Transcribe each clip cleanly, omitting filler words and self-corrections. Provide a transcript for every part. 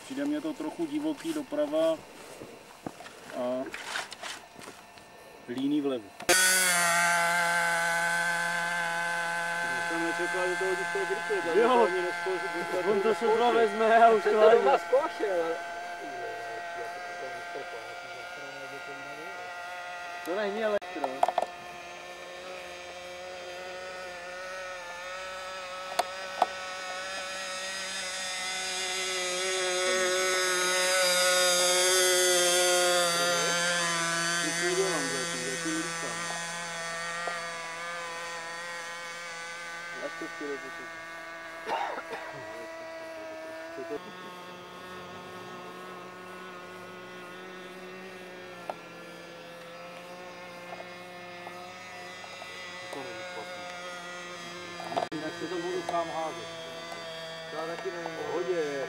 Přijde mě to trochu divoký doprava a líný vlevo. Jsem nečekal, že to hodíš té griky, jo, on to sotva vezme a už to hodí. To zkoušel. To není elektro. Tak si to budu sám házet. Já taky nevím. Pohodě.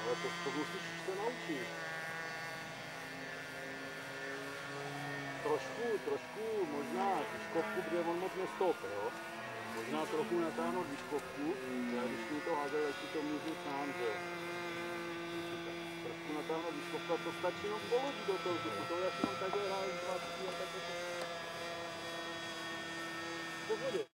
Ale to musíš se naučit. Trošku, možná výškovku, kde on moc nestoupil, jo? Možná trochu natáhnout výškovku, já když mi to házel, jestli to můžu sám, že jo? Trošku natáhnout výškovku a to stačí jenom položit do toho vzduchu, to jak jenom takhle hrál 20 a takhle to... V pohodě.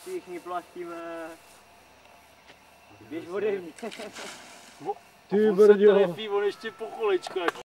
Všichni platíme. Běž ode mě. Ty brďo. On ještě po kolečkách.